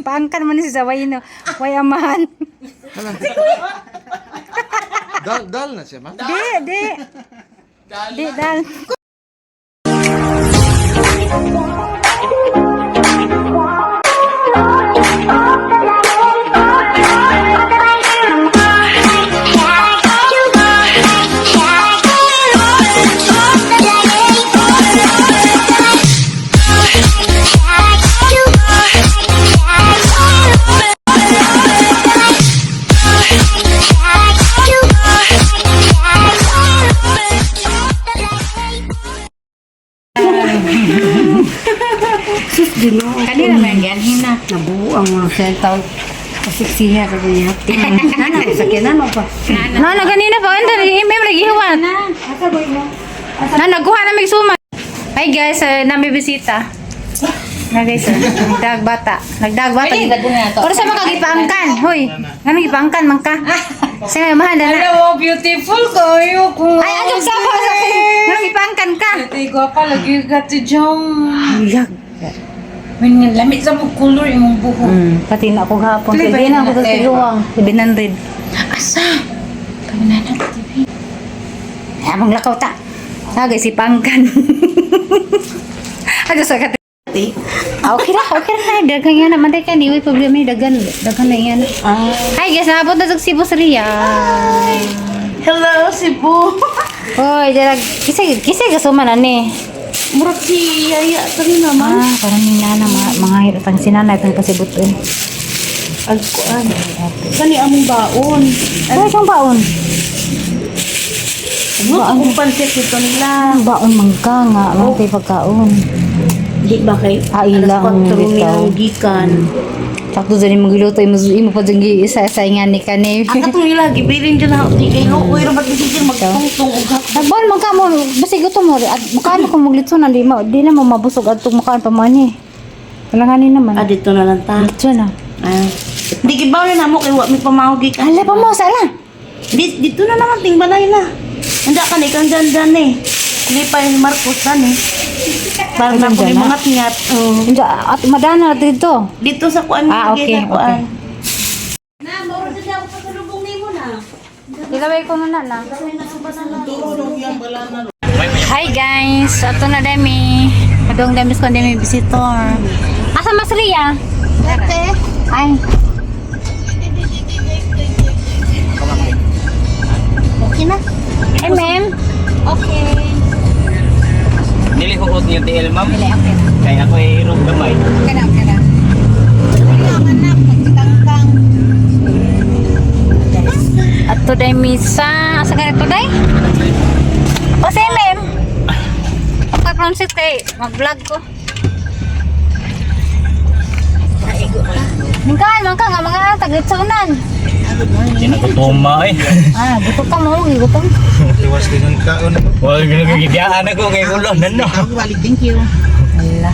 Paangkan man si Zaway no. Way amahan. Dal na siya, ma? Di. Di, dal. Kanina may ganhin na. Nabuo ang mga sentaw. Pasiksiya ka ganyan. Nana, sakyanan mo pa. Nana, kanina pa. Ando, nag-email, nag-iwan. Asa boy mo? Nagkuha na may suma. Hi guys, namibisita. Na guys, nagdagbata. Pero sa mga gipaangkan. Hoy, nga gipaangkan man ka. Sige, mahal na. Hello, beautiful kayo kung Ay, ano sa pa sa nga gipaangkan ka. tigo pa lagi ka ti Jong. Yag. Min lamit sa mo color imong buhok. Pati na ako gahapon. Tuloy ba Sige yun na ako sa natin? tiluwang. 700. Asa? Kami na ng TV. Habang lakaw ta. Ah, guys, ipangkan. Ano sa kat? Okay na. Dagan yan naman. Dagan, iwi problema yung dagan na yan. Hi guys, nakapot na sa Cebu sa Ria. Hello, Cebu. Hoy, dalag. Kisay kasuman ani. Murag si Yaya tari naman. Ah, parang ni nana mga hirapang sinanay itong pasibutin. Agkuan. Kani among baon. Ano siyang baon? Ang pansit ito nila. Baon mangka nga. Mga kay pagkaon. Di ba kay? Ilang bitaw. gikan. Sakto dyan yung magiluto. Imo pa dyan isa-isaingan ni kani. Ang katong nila, gibilin dyan ako. Di kayo, uy, rabat gisigil magtungtong ugap. Nagbaon man ka mo. Basi gusto mo. At mukhaan kung maglitso na. Di na mo mabusog at itong mukhaan pa mo ni. Kalanganin naman. Dito na lang ta. Litso na. Di gibaw na mo kay wa mi pamahugi ka. Hala pa mo. Sala. Dito na naman ting balay na. Handa ka ni kang dandan eh. Hindi pa yung Marcos dan eh. Parang na ko ni mga tingat. At madana dito. Dito sa kuan Okay. Na, mawala sa ako sa lubong nimo na. Ilaway ko muna na. Hi guys! Ato na dami. Madong dami ko dami visitor. Asa Mas Ria? Ay. Okay na. Hey ma'am. Okay. Dili ko ut niyo TL ma'am. Okay. Kaya ako ay irong gamay. Okay na. At today misa. Asa ka na today? O say ma'am. Pag-transit kay mag-vlog ko. Mingkaan man ka nga mga taglit-sunan. Hindi na ko tuma eh. Gusto ka mo. Gutom. Iwas din ang kaon. Wala ginagagidiyaan ako kay ulo. Nano? Wala.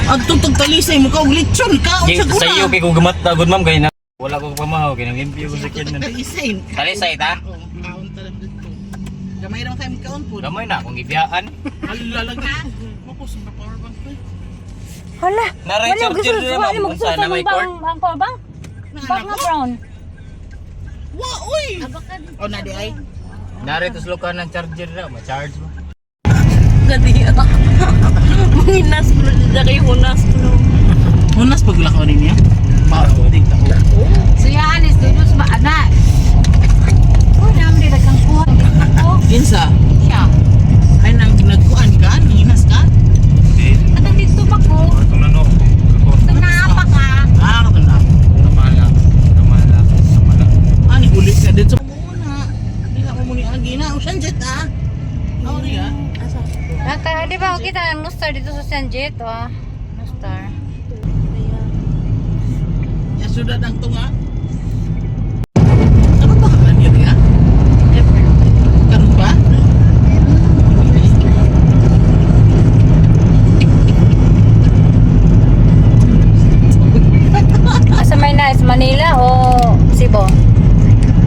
Ang tutog talisay mo ka ulitsyon ka Sa iyo kay ko gamat na good ma'am kay na wala ko pamahaw kay nang limpyo ko sa kid. Talisay. Talisay ta? Maon ta lang dito. Gamay ra kay kaon po. Gamay na akong gibiyaan. Alalagay. Mapos na power bank ko. Hala. Naray charger na ma'am kung saan na may cord. Ang power bank? Bak na brown. Wa uy. Oh na di ay. Naray tus lokan ng charger na ma-charge mo. Gadi. Manginas ko na kay hunas ko. Hunas paglakaw niya. Mauding ta. So yan is dudus ba ana? Oh, namri dagang kuha. Kinsa? Siya. Ay nang nagkuan ka, hinas ka. At dito pa ko. Itong ano? Ito na apa ka? Kato na. Kamala. Ani ulit ka dito. Muna. Di na mo muni agi na. Usan jet ah. Sorry ah. Di ba kita ang star dito sa Sanjet, star. Ya sudah dang tunga. Ano ba ka niya niya? Karon ba? Asa may nice Manila o Cebu?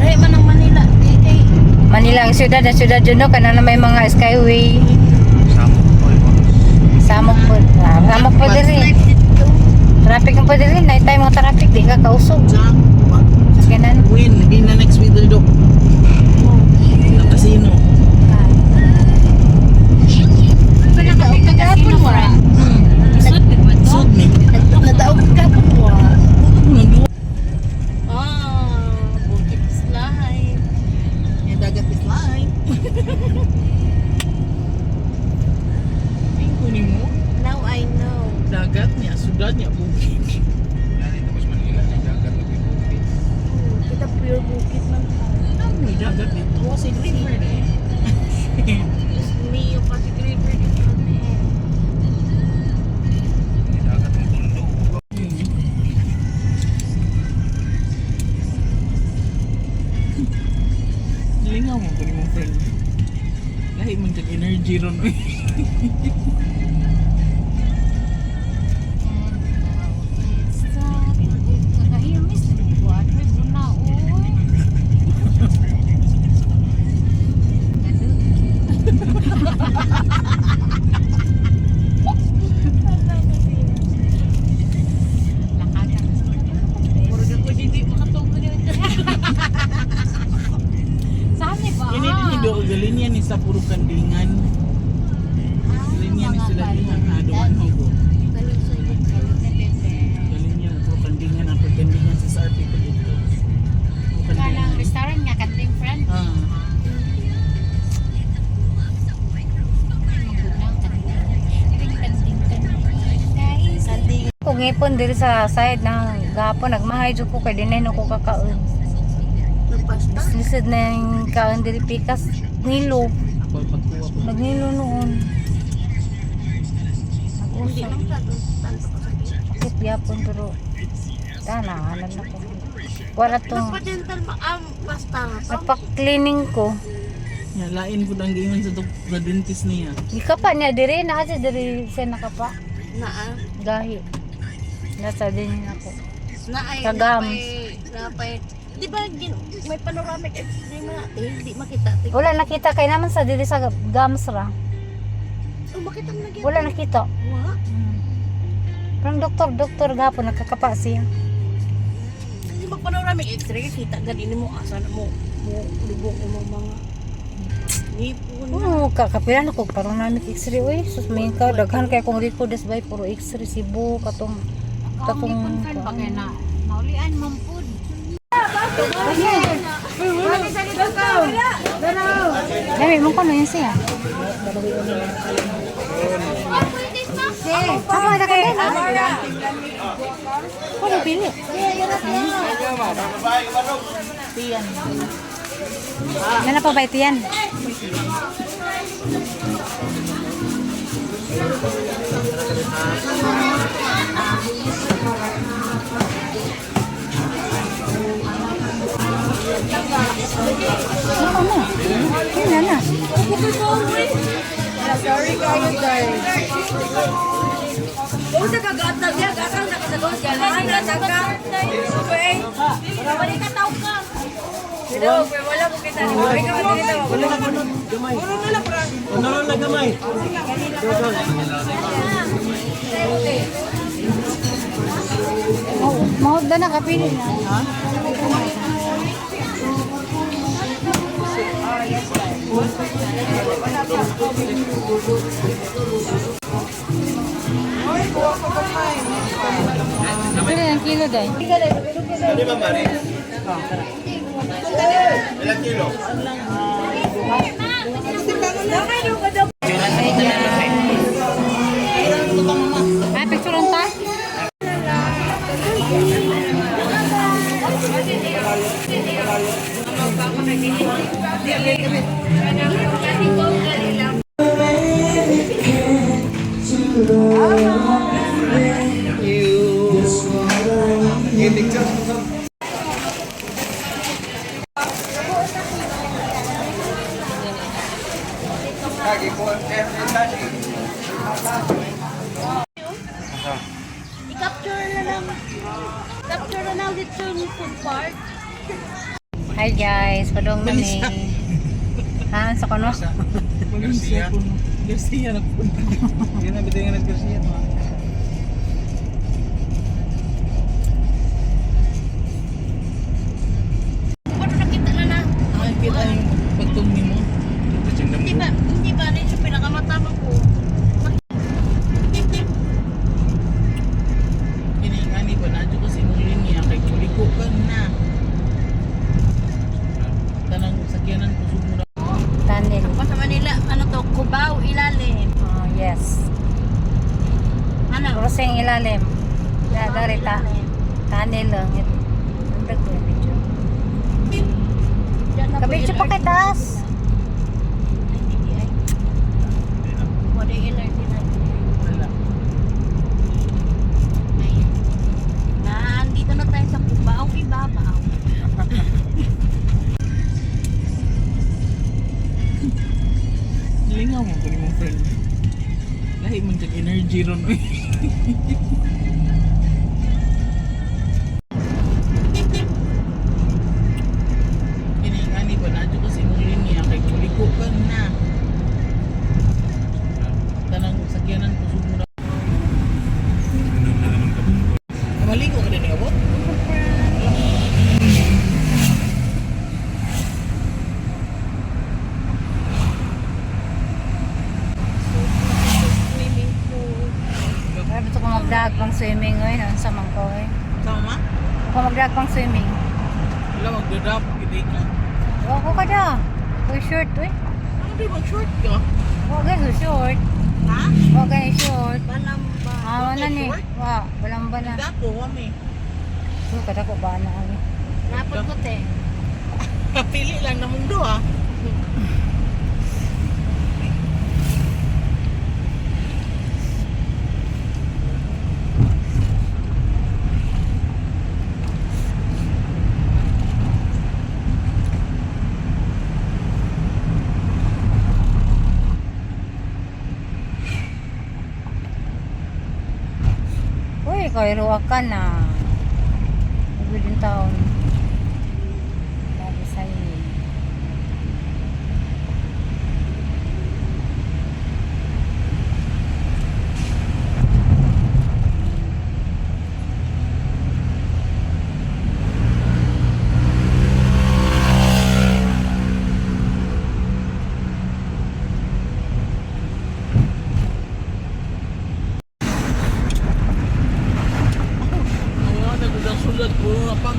Ay man ang Manila. Manila ang syudad yun no, kana na may mga skyway. Samok po diri. Traffic mo pa din. Night time mo traffic. Di ka kausog. Ganun. Win, in the next video do. Ng casino. Sud ni. Nadaog ka po mo. Bukit slide. Yung dagat slide. Ay, kunin mo. Now I know. Dagat niya, sudan niya, bukit. Tapos Manila, dagat lagi bukid. Kita pure bukit man. May dagat dito. Kasi river na eh. Mio Pasig River dito. Dagat ng tundo. Nalingaw mo ko ni mong friend. Lahi man kag energy ron. Oy. Ini do galinya ni sa puro kandingan. Galinya ni sila dingan aduan hugo. Galinya puro kandingan ang kandingan sa SRP ko dito. Puro kandingan. Restaurant nga kating friend. Ah. Kung ngipon diri sa side ng gapon nagmahay jud ko kay dinay no ko kakaon. Lisod na yung kaon diri pikas nilo. Ako pagkuha ko. Nagnilo noon. Nag-usap. Sakit yapon pero tanahanan na ko. Wala tong Dental basta. nagpa-cleaning ko. Ya, lain ko ang giingon sa sa dentist niya. Gikapa niya diri na kasi diri siya nakapa. Naa. Gahi. Nasa din ako. Naay. Kagams. Napay. Di ba may panoramic x-ray mo natin? Hindi makita. Wala nakita kay naman sa diri sa gams ra. Oh, makita mo na Wala nakita. Wa. Parang doktor gapon nakakapa siya. Di ba panoramic x-ray kita ganini mo asa na mo lubog mo mga ngipon. Oo, kakapilan ako parang namin x-ray oy. Sus may ka daghan kay kung record des bay puro x-ray Cebu katong Naulian mampud. Dami mo ko na yun siya. Apa ada kan? Kau udah pilih? Tiyan. Yan na pa ba ito yan? Ano na? Ano na? Sorry kayo guys. Usa ka gatag ya, gatag na kasagot ya. Ana saka. Okay. Wala ka taw ka. Pero wala mo kita ni. Wala ka dito. Wala na punod. Gamay. Ano na gamay? Mau dah nak kapili na. Pila ang kilo day? Di ba, Mari? Ilang kilo? Ay, picture lang ta? I-capture na lang. Capture na lang dito yung food park. Hi guys, padong nami. Ha, sa kono? Garcia. Garcia na punta. Yan na, bitin nga ng Garcia. yung ilalim. Dari tunnel lang. Ang dagko yung video. Kabidyo pa kay taas. Wala yung energy na. Nandito na tayo sa Cubao, Ibabaw. Lingaw mo kung mong friend. Lahi man dyan energy ron. Uy. Kiningani ba na dyan kasi mong linya kay kuliko ka na. Tanang sakyanan ko sumura. Maligo ka din abot? Ay, gusto ko mag-drag pang swimming ngayon. Ang samang ko eh. Sama? Ako mag-drag pang swimming. Wala magdadap. Hindi ka. Ako ka da. Uy, short eh. Ano di mag-short ka? Huwag ganyan short. Ha? Huwag ganyan short. Balamba. Wala ni. Wa, walang ba na. Hindi ako, wami. Uy, kada ko ba na ani. Napad ko te. Kapili lang na mundo ah. Uy, kairuwa ka na. Nagwilin taon. Lagi sa'yo. Oo, nagsulat ko. Pang.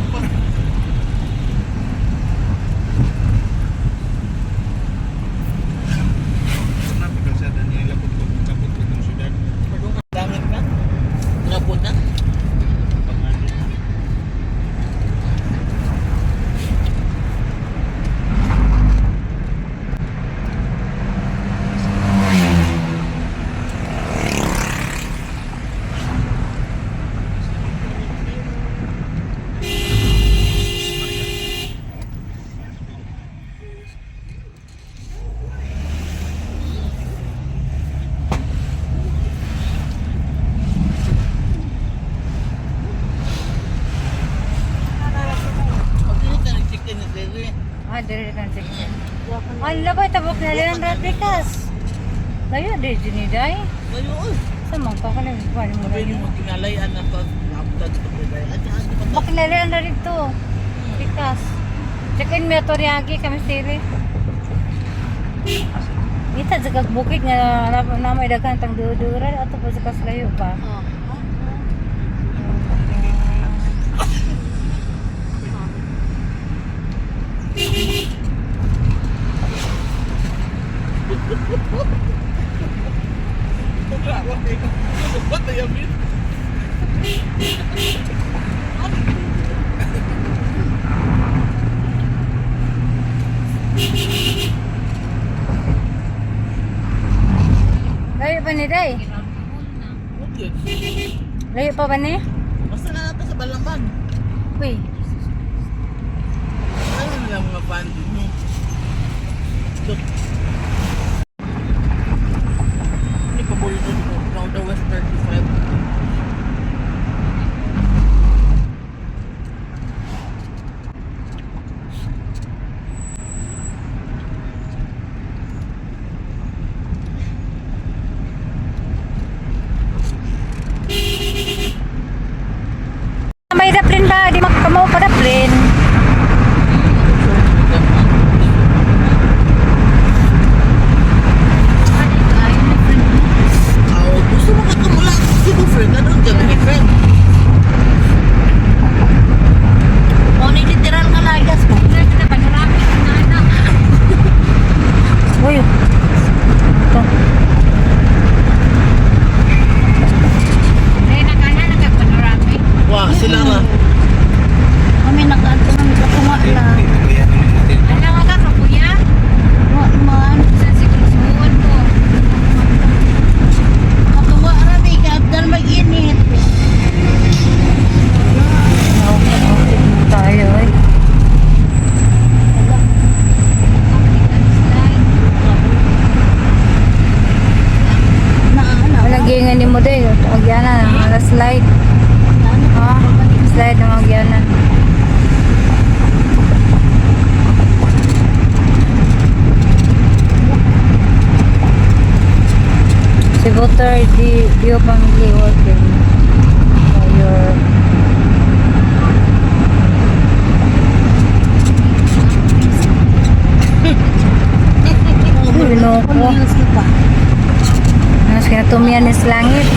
Napi kalsada niya lapot ko ng syudad. Langit na? Ngapot na? Pangano. Pag-ilit na nag-chicken na dere. Dire kan sige. Ala ba tabok na rin ang replikas. Layo di jiniday. Layo oy. Sa mangka ka na bani mo Pwede rin. mo kinalayan na pag-laptop sa pagkagay. At saan di ba? Bakit na rin na rito? Pikas. Check-in mi ato riyagi kami siri. Ita jagag bukid nga namay daghan tang duduran ato pa sa kaslayo pa. Oh. Ba't na yamin? Layo pa ni day. Okay. Layo pa ba ni? Basta na natin sa Balamban. Uy, Ano lang mga bandi mo? Look. Hindi pa boy doon ko. Now the West 35. may daplin ba? Di makakamaw pa daplin. Gusto mo kakamula? Sino friend? Ano ang gawin ni friend? Mo ni literal nga lagas ko. Kita panorami na anak. Uy. Ito. sila na. Kami nag-ato ng katunga na. Kuya, ano natin? Ano ka ka, kuya? Wa man. Saan siguro suwan ko? Katunga rami ka abdal mag-init. Tayo eh. Malagyan ni mo din. Magyanan. Mga slide. Ha? Slide na magyanan. Si Butter, di pang working. For your Binoko. Mas kinatumian is langit.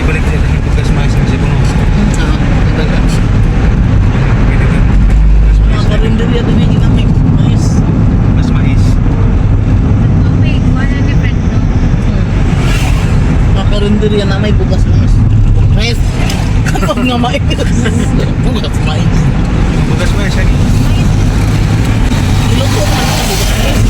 Ibalik sila ng bukas mais sa Cebu. Mga karinderya din yung ginamit. Mais. Mas mais. Wait, wala different no? Mga karinderya na may bukas mais. Mais. Kapag nga mais. Bukas mais. Bukas mais lagi. Iluto ka na bukas mais.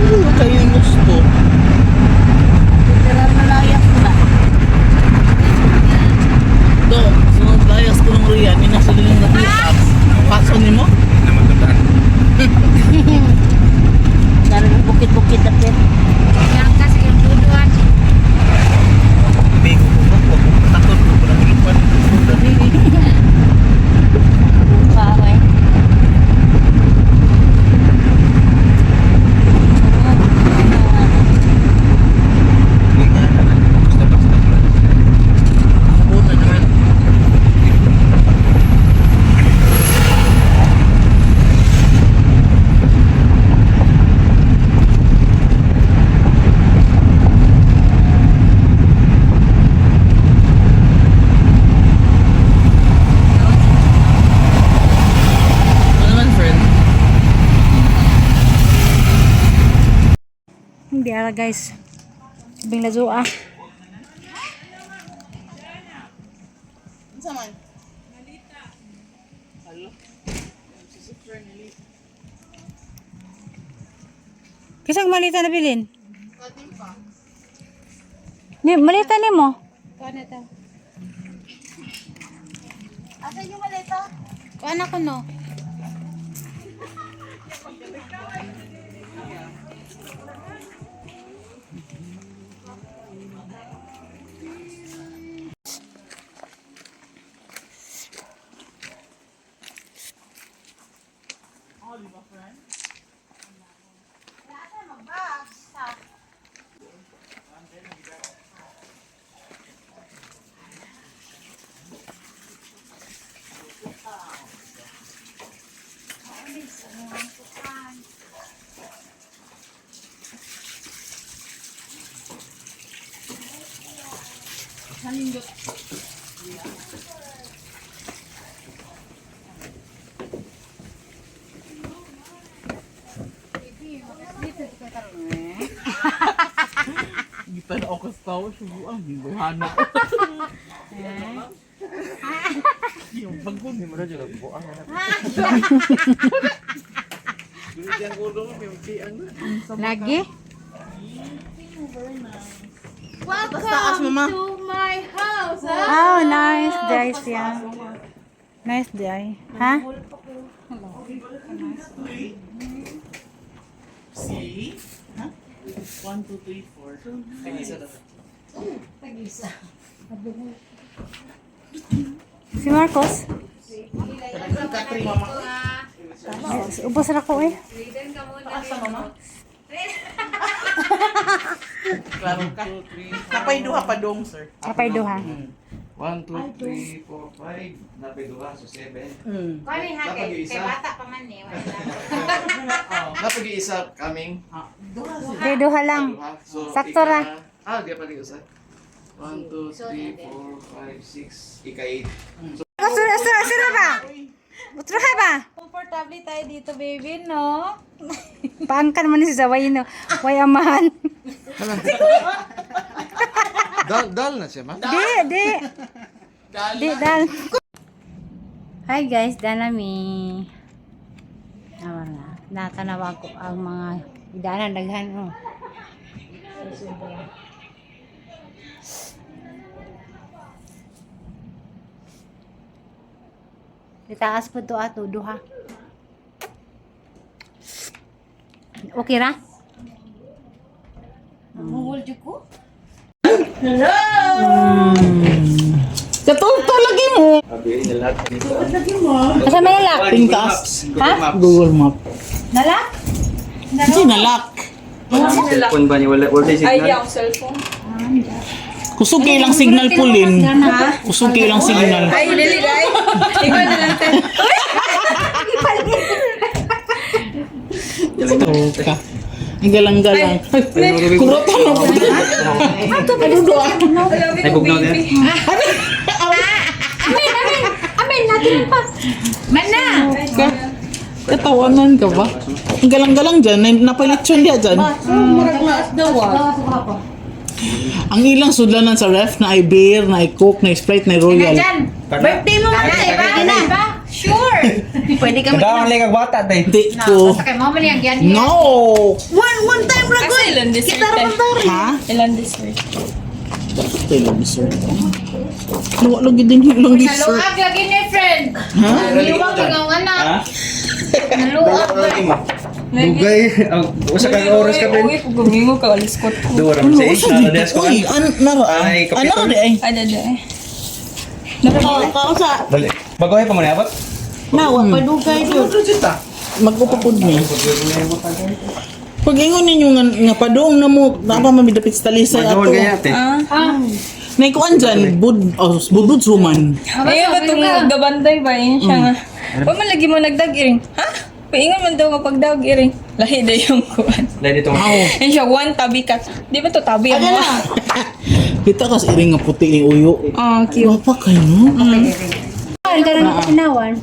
Ano kayo yung gusto? Do, sunod layas ko ng riyan, yung nasa liling na bitas. Paso ni mo? Na matandaan. Dari ng bukit-bukit na pet. Yang kasi yung duduan. Bigo ko ba? Huwag mo takot. Huwag mo na ulupan. Paray. Basta-basta lang. Una naman. Ano naman, friend? Hindi ala guys. Sabing lazo ah. Sa man? Kisang malita na bilin? Ni malita ni mo? Asa yung maleta? Kuan ako no. Kita na ako sa tao, subuan, hina. Yung bagong Hindi mo na dyan. Buang na. Binigyan ko doon. May magkian na. Lagi? Basta as mama. To my my house. Oh, nice day siya. Nice day. Ha? See? Huh? 1, 2, 3, 4. Si Marcos? Ubos na ko eh. Klaro ka. Napay duha pa dong, sir. Kapay duha. 1, 2, 3, 4, 5. Napay duha, so 7. Kani ha kay bata pa man ni. Napag-iisa kaming. Kay duha lang. So, Sakto ra. di pa isa. 1, 2, 3, 4, 5, 6. Ika-8. Sura ba? Utro ka ba? Comfortable tayo dito, baby, no? Paangkan mo ni si Zaway, no? Way amahan. Dal na siya, ma? Di. Dal. Hi guys, danami. Nawala. Natanawa ko ang mga idanan, daghan, oh. Itaas po to ato, duha. Okay ra? Katulto lagi mo. Asa may nalak? Tingkas. Ha? Google Map. Nalak? Hindi nalak. Cellphone ba niya? Wala signal. Ay, yung cellphone. Kusog kayo lang signal pulin. Kusog kayo lang signal. Ay, dili, ay. Ikaw na lang tayo. Ka. Ang galang-galang. Kurotan na po. Ay, bugnaw niya. Amin, natin pa. Mana? Katawanan ka ba? Ang galang-galang dyan. Napalitsyon dia dyan. Ang ilang sudlanan sa ref na ay beer, na ay coke, na ay sprite, na ay royal. Birthday mo man eh, ba? Sure. Pwede ka Kadang lang kag bata tay. Hindi ko. Sakay mo man yan yan. No! One time ra ko. Kasi ilan dessert Ha? Ilan dessert? Ilang dessert. Luwa lagi din ilang dessert. Naluag lagi ni friend. Ha? Naluag lang ang anak. Ha? Naluag. Dugay. Usa ka oras ka ben. Uy, kung gumingo ka, alis ko. Duwa ra Ano sa sa isa na des ko. Uy, naro. Ay, kapitol. Ano di ay? Ay, dada eh. Kausa. Dali. Bagoy pa mo ni abot. Nawa pa dugay do. Mag-upapod niya. Pag ingon ninyo nga padong na mo, napa mamidapit sa talisay ato. Magawon kaya te. Naikuan dyan, budbud suman. Ay, ba itong gabanday ba? Yun siya nga. Huwag man lagi mo nagdag-iring. Ha? Paingon man daw kapag dag-iring. Lahi na yung kuwan. Dali dito. Yan siya, one tabi cut. Di ba to tabi ang mga? Kita kas iring nga puti ni uyo. Oh, cute. Wapa kayo, no? Ang ganun ko sinawan.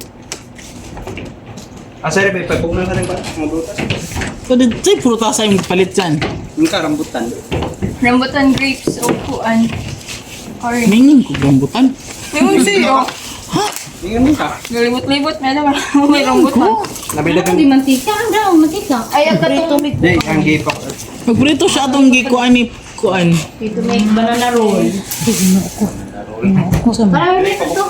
Asa rin pa pugnan ka rin ba? Mga butas. Kadi tay prutas ay palit dyan. Yung ka rambutan. Rambutan grapes o kuan. Orange. Mingin ko gambutan. Yung siyo. Ingin mo ka. Galibot-libot na naman. May rambutan. Nabilagan. Di mantika, ang daw, mantika. Ay, ang katong. Di, ang gipok. Magprito siya atong gikuan ni kuan. Ito make banana roll. Parang ulit ito.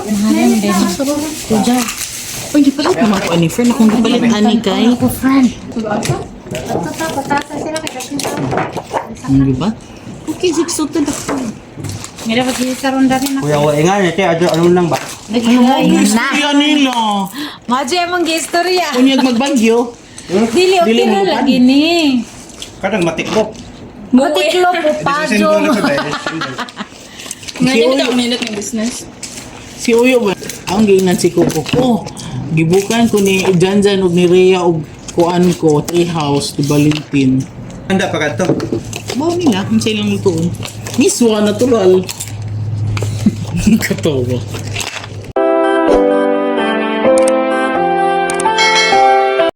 Uy, di palit naman ko ani friend akong gipalit ani kay. Ako, friend. Ito, patasa sila kay Kapin Sam. Di ba? Okay, sikso to dako. Mira, pag karon dami na. Kuya, wala nga niya. Ano lang ba? Istorya nila. Maji among gistorya. Unyag magbagyo. Dili, okay Dili mo na ba? lagi ni. Kadang matiklop. Matiklo po, pajo. Ngayon ito ang minute ng business. Si Uyo ba? Ang giingnan si Coco ko. Gibukan ko ni Janjan og ni Rhea og kuan ko treehouse ni Valentin. Handa pa ka to. Mao nila kung sa ilang lutuon. Miswa natural. Katawa.